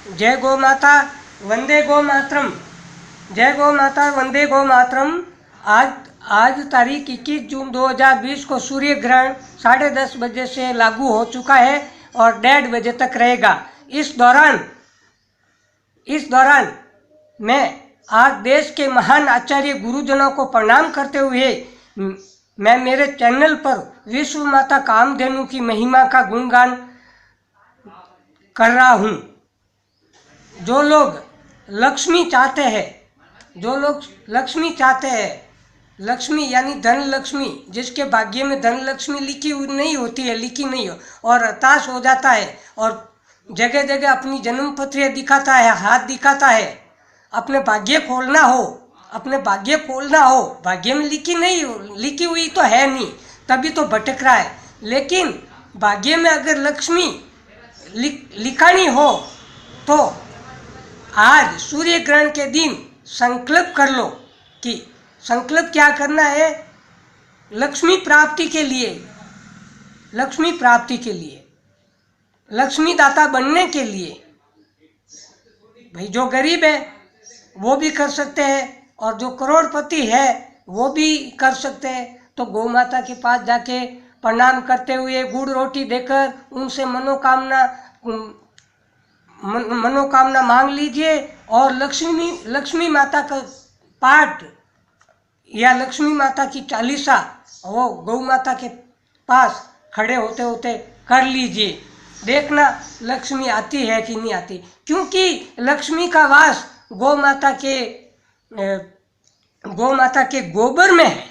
जय गौ माता, वंदे गौ मातरम। जय गौ माता, वंदे गौ मातरम। आज आज तारीख 21 जून 2020 को सूर्य ग्रहण 10:30 बजे से लागू हो चुका है और 1:30 बजे तक रहेगा। इस दौरान मैं आज देश के महान आचार्य गुरुजनों को प्रणाम करते हुए मैं मेरे चैनल पर विश्व माता कामधेनु की महिमा का गुणगान कर रहा हूँ। जो लोग लक्ष्मी चाहते हैं, लक्ष्मी यानी धन लक्ष्मी, जिसके भाग्य में धन लक्ष्मी लिखी नहीं हो और हताश हो जाता है और जगह जगह अपनी जन्म पत्रियाँ दिखाता है, हाथ दिखाता है, अपने भाग्य खोलना हो, भाग्य में लिखी हुई तो है नहीं, तभी तो भटक रहा है। लेकिन भाग्य में अगर लक्ष्मी लिखानी हो तो आज सूर्य ग्रहण के दिन संकल्प कर लो कि संकल्प क्या करना है। लक्ष्मी प्राप्ति के लिए, लक्ष्मी दाता बनने के लिए। भाई जो गरीब है वो भी कर सकते हैं और जो करोड़पति है वो भी कर सकते हैं। तो गौ माता के पास जाके प्रणाम करते हुए गुड़ रोटी देकर उनसे मनोकामना मांग लीजिए और लक्ष्मी माता का पाठ या लक्ष्मी माता की चालीसा वो गौ माता के पास खड़े होते होते कर लीजिए। देखना लक्ष्मी आती है कि नहीं आती, क्योंकि लक्ष्मी का वास गौ माता के गोबर में है।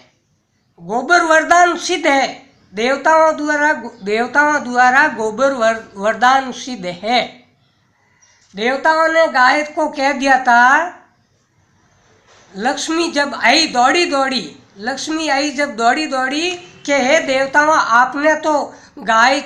गोबर वरदान सिद्ध है, देवताओं द्वारा गोबर वरदान सिद्ध है। देवताओं ने गाय को कह दिया था, लक्ष्मी जब आई दौड़ी दौड़ी कि हे देवताओं, आपने तो गाय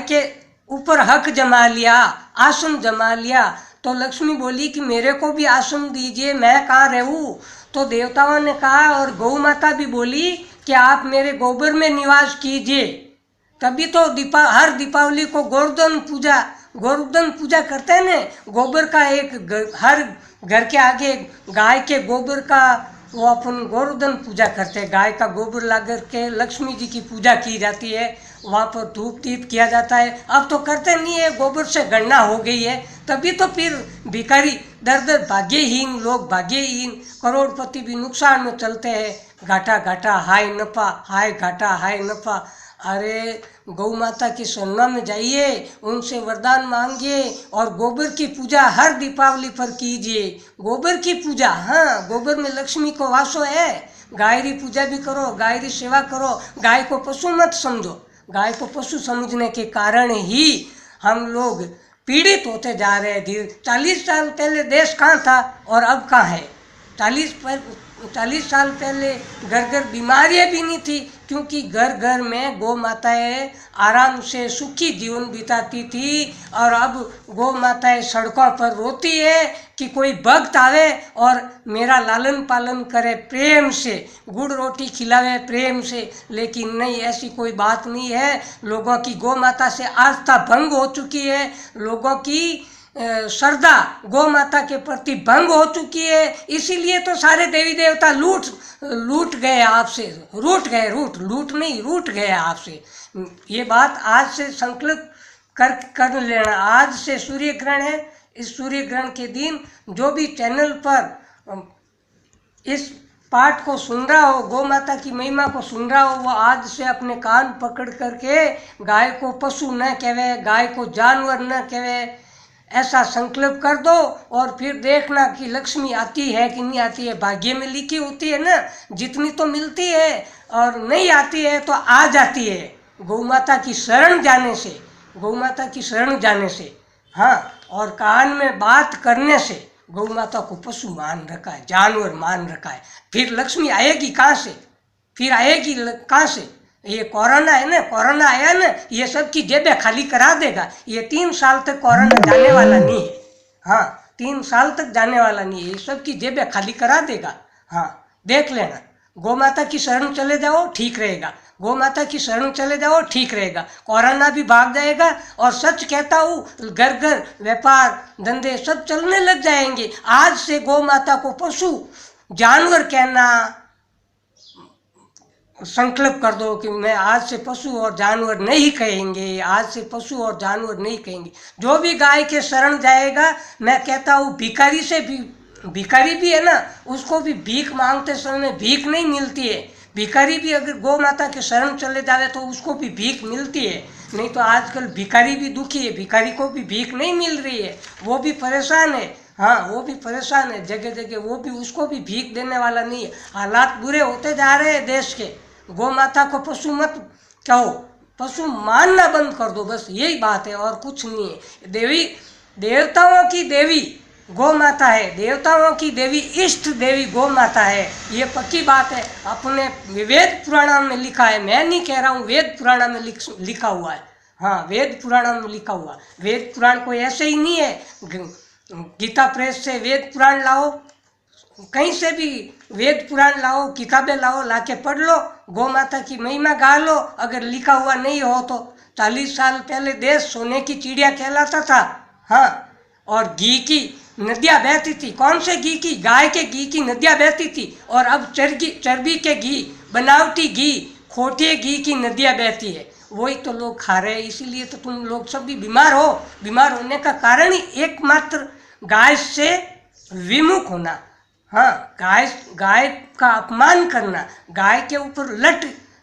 के ऊपर हक जमा लिया, आसन जमा लिया। तो लक्ष्मी बोली कि मेरे को भी आसन दीजिए, मैं कहाँ रहूँ। तो देवताओं ने कहा और गौ माता भी बोली कि आप मेरे गोबर में निवास कीजिए। तभी तो हर दीपावली को गोवर्धन पूजा करते हैं ना। गोबर का हर घर के आगे गाय के गोबर का वो अपन गोवर्धन पूजा करते हैं। गाय का गोबर ला के लक्ष्मी जी की पूजा की जाती है, वहाँ पर धूप दीप किया जाता है। अब तो करते नहीं है, गोबर से गणना हो गई है। तभी तो फिर भिखारी दर भाग्यहीन लोग, करोड़पति भी नुकसान में चलते हैं। घाटा हाय नफा। अरे गौ माता की शरणा में जाइए, उनसे वरदान मांगिए और गोबर की पूजा हर दीपावली पर कीजिए। गोबर की पूजा, हाँ, गोबर में लक्ष्मी को वासो है। गाय की पूजा भी करो, गाय की सेवा करो। गाय को पशु मत समझो। गाय को पशु समझने के कारण ही हम लोग पीड़ित होते जा रहे हैं धीरे। 40 साल पहले देश कहाँ था और अब कहाँ है। 40 साल पहले घर बीमारियाँ भी नहीं थी, क्योंकि घर में गौ माताएं आराम से सुखी जीवन बिताती थी। और अब गौ माताएं सड़कों पर रोती है कि कोई भक्त आवे और मेरा लालन पालन करे प्रेम से, गुड़ रोटी खिलावे प्रेम से। लेकिन नहीं, ऐसी कोई बात नहीं है। लोगों की गौ माता से आस्था भंग हो चुकी है, लोगों की श्रद्धा गौ माता के प्रति भंग हो चुकी है। इसीलिए तो सारे देवी देवता रूठ गए आपसे। ये बात आज से संकल्प कर लेना। आज से सूर्य ग्रहण है। इस सूर्य ग्रहण के दिन जो भी चैनल पर इस पाठ को सुन रहा हो, गौ माता की महिमा को सुन रहा हो, वो आज से अपने कान पकड़ करके गाय को पशु न कहे, गाय को जानवर न कहे, ऐसा संकल्प कर दो। और फिर देखना कि लक्ष्मी आती है कि नहीं आती है। भाग्य में लिखी होती है ना, जितनी तो मिलती है, और नहीं आती है तो आ जाती है गौ माता की शरण जाने से। हाँ, और कान में बात करने से गौ माता को पशु मान रखा है, जानवर मान रखा है। फिर लक्ष्मी आएगी कहाँ से। ये कोरोना है ना, कोरोना आया ना, ये सब की जेबें खाली करा देगा। ये 3 साल तक कोरोना जाने वाला नहीं है। हाँ, 3 साल तक जाने वाला नहीं है, ये सब की जेबें खाली करा देगा। हाँ, देख लेना। गौ माता की शरण चले जाओ, ठीक रहेगा। गौ माता की शरण चले जाओ, ठीक रहेगा। कोरोना भी भाग जाएगा। और सच कहता हूँ, घर घर व्यापार धंधे सब चलने लग जाएंगे। आज से गौ माता को पशु जानवर कहना संकल्प कर दो कि मैं आज से पशु और जानवर नहीं कहेंगे, आज से पशु और जानवर नहीं कहेंगे। जो भी गाय के शरण जाएगा, मैं कहता हूँ भिखारी से भी, भिखारी भी है ना, उसको भी भीख मांगते समय भीख नहीं मिलती है। भिखारी भी अगर गौ माता के शरण चले जावे तो उसको भी भीख मिलती है। नहीं तो आजकल भिखारी भी दुखी है, भिखारी को भी भीख नहीं मिल रही है, वो भी परेशान है। हाँ, वो भी परेशान है जगह जगह, वो भी, उसको भी भीख देने वाला नहीं है। हालात बुरे होते जा रहे हैं देश के। गौ माता को पशु मत कहो, पशु मानना बंद कर दो, बस यही बात है और कुछ नहीं है। देवी, देवताओं की देवी गौ माता है, देवताओं की देवी, इष्ट देवी गौ माता है, ये पक्की बात है। अपने वेद पुराण में लिखा है, मैं नहीं कह रहा हूँ, वेद पुराण में लिखा हुआ है। हाँ, वेद पुराण में लिखा हुआ। वेद पुराण कोई ऐसे ही नहीं है, गीता प्रेस से वेद पुराण लाओ, कहीं से भी वेद पुराण लाओ, किताबें लाओ, लाके पढ़ लो, गौ माता की महिमा गा लो। अगर लिखा हुआ नहीं हो तो 40 साल पहले देश सोने की चिड़िया कहलाता था। हाँ, और घी की नदियाँ बहती थी। कौन से घी की? गाय के घी की नदियाँ बहती थी। और अब चर्बी के घी, बनावटी घी, खोटे घी की नदियाँ बहती है। वही तो लोग खा रहे हैं, इसीलिए तो तुम लोग सब भी बीमार हो। बीमार होने का कारण ही एकमात्र गाय से विमुख होना। हाँ, गाय का अपमान करना, गाय के ऊपर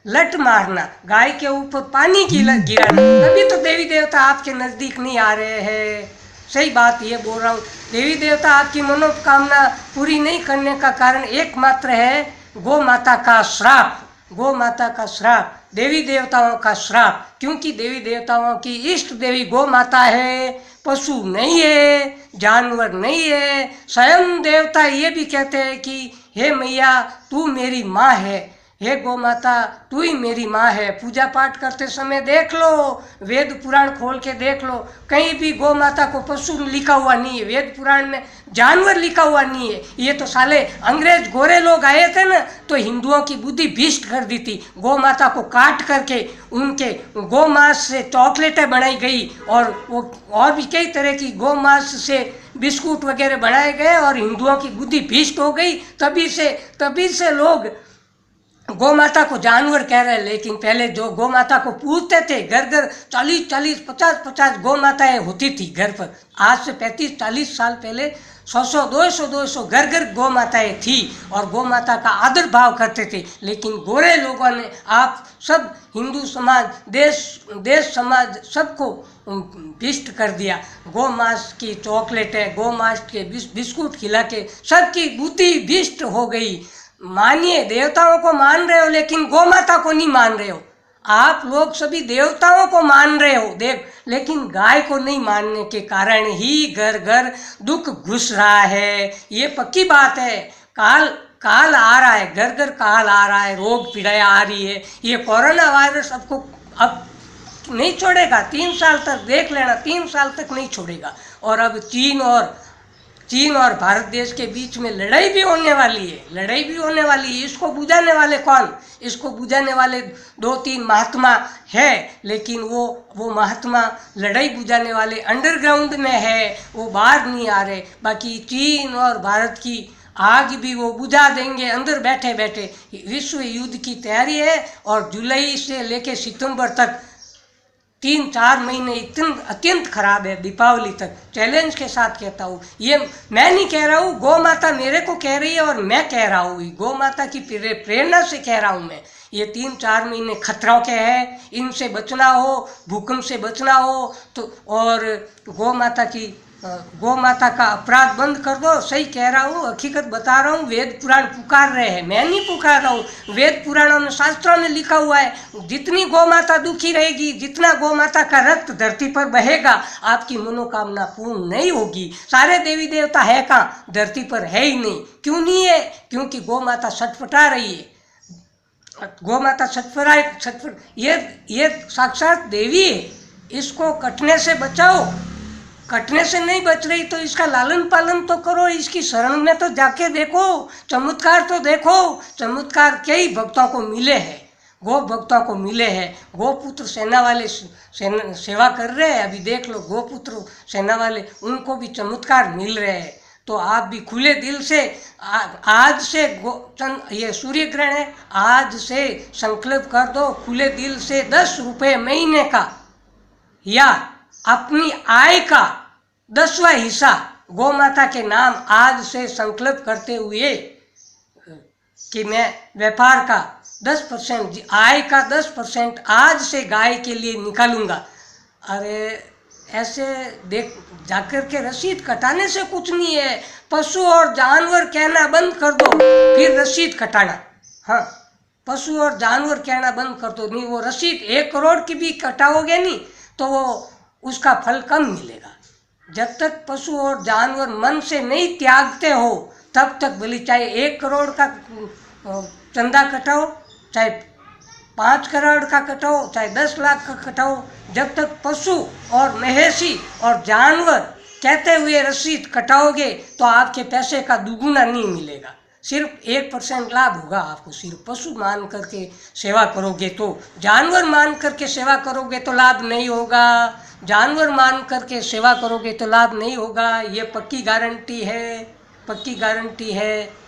लट मारना, गाय के ऊपर पानी गिराना, तभी तो देवी देवता आपके नज़दीक नहीं आ रहे हैं। सही बात ये बोल रहा हूँ। देवी देवता आपकी मनोकामना पूरी नहीं करने का कारण एकमात्र है गौ माता का श्राप। गौ माता का श्राप, देवी देवताओं का श्राप, क्योंकि देवी देवताओं की इष्ट देवी गौ माता है, पशु नहीं है, जानवर नहीं है। स्वयं देवता ये भी कहते हैं कि हे मैया तू मेरी माँ है, हे गौ माता तू ही मेरी माँ है। पूजा पाठ करते समय देख लो, वेद पुराण खोल के देख लो, कहीं भी गौ माता को पशु लिखा हुआ नहीं है, वेद पुराण में जानवर लिखा हुआ नहीं है। ये तो साले अंग्रेज गोरे लोग आए थे ना, तो हिंदुओं की बुद्धि भ्रष्ट कर दी थी। गौ माता को काट करके उनके गौ मांस से चॉकलेटें बनाई गई, और वो और भी कई तरह की गौ मांस से बिस्कुट वगैरह बनाए गए, और हिंदुओं की बुद्धि भ्रष्ट हो गई। तभी से लोग गौ माता को जानवर कह रहे हैं। लेकिन पहले जो गौ माता को पूजते थे, घर घर 40-40, 50-50 गौ माताएं होती थी घर पर। आज से 35-40 साल पहले 100-200 घर घर गौ माताएं थी, और गौ माता का आदर भाव करते थे। लेकिन गोरे लोगों ने, आप सब हिंदू समाज, देश समाज सबको भ्रष्ट कर दिया। गौ मांस की चॉकलेटें, गौ मांस के बिस्कुट खिला के सबकी बुद्धि भ्रष्ट हो गई। मानिए, देवताओं को मान रहे हो लेकिन गौ माता को नहीं मान रहे हो। आप लोग सभी देवताओं को मान रहे हो लेकिन गाय को नहीं मानने के कारण ही घर घर दुख घुस रहा है। ये पक्की बात है। काल आ रहा है, घर घर काल आ रहा है, रोग पीड़ाएं आ रही है। ये कोरोना वायरस आपको अब नहीं छोड़ेगा। 3 साल तक देख लेना, 3 साल तक नहीं छोड़ेगा। और अब चीन और भारत देश के बीच में लड़ाई भी होने वाली है। इसको बुझाने वाले कौन? इसको बुझाने वाले 2-3 महात्मा है, लेकिन वो महात्मा लड़ाई बुझाने वाले अंडरग्राउंड में है, वो बाहर नहीं आ रहे। बाकी चीन और भारत की आग भी वो बुझा देंगे अंदर बैठे बैठे। विश्व युद्ध की तैयारी है, और जुलाई से लेके सितंबर तक 3-4 महीने अत्यंत खराब है, दीपावली तक। चैलेंज के साथ कहता हूँ, ये मैं नहीं कह रहा हूँ, गौ माता मेरे को कह रही है और मैं कह रहा हूँ, गौ माता की प्रेरणा से कह रहा हूँ मैं। ये 3-4 महीने खतरों के हैं, इनसे बचना हो, भूकंप से बचना हो तो, और गौ माता का अपराध बंद कर दो। सही कह रहा हूँ, हकीकत बता रहा हूँ। वेद पुराण पुकार रहे हैं, मैं नहीं पुकार रहा हूँ। वेद पुराणों में, शास्त्रों में लिखा हुआ है, जितनी गौ माता दुखी रहेगी, जितना गौ माता का रक्त धरती पर बहेगा, आपकी मनोकामना पूर्ण नहीं होगी। सारे देवी देवता है कहाँ? धरती पर है ही नहीं। क्यों नहीं है? क्योंकि गौ माता छटपटा रही है। गौ माता छटपट, ये साक्षात देवी है, इसको कटने से बचाओ। कटने से नहीं बच रही तो इसका लालन पालन तो करो, इसकी शरण में तो जाके देखो, चमत्कार तो देखो। चमत्कार कई भक्तों को मिले हैं, गो भक्तों को मिले हैं। गोपुत्र सेना वाले सेवा कर रहे हैं, अभी देख लो गोपुत्र सेना वाले, उनको भी चमत्कार मिल रहे हैं। तो आप भी खुले दिल से आज से ये सूर्य ग्रहण है, आज से संकल्प कर दो खुले दिल से 10 रुपये महीने का या अपनी आय का 10वां हिस्सा गौ माता के नाम आज से संकल्प करते हुए कि मैं व्यापार का 10%, आय का 10% आज से गाय के लिए निकालूंगा। अरे ऐसे देख जाकर के रसीद कटाने से कुछ नहीं है, पशु और जानवर कहना बंद कर दो फिर रसीद कटाना। हाँ, पशु और जानवर कहना बंद कर दो, नहीं वो रसीद 1 करोड़ की भी कटाओगे नहीं तो वो उसका फल कम मिलेगा। जब तक पशु और जानवर मन से नहीं त्यागते हो तब तक भले चाहे 1 करोड़ का चंदा कटाओ, चाहे 5 करोड़ का कटाओ, चाहे 10 लाख का कटाओ, जब तक पशु और मवेशी और जानवर कहते हुए रसीद कटाओगे तो आपके पैसे का दुगुना नहीं मिलेगा, सिर्फ 1% लाभ होगा आपको। सिर्फ पशु मान करके सेवा करोगे तो, जानवर मान करके सेवा करोगे तो लाभ नहीं होगा, जानवर मान करके सेवा करोगे तो लाभ नहीं होगा। ये पक्की गारंटी है, पक्की गारंटी है।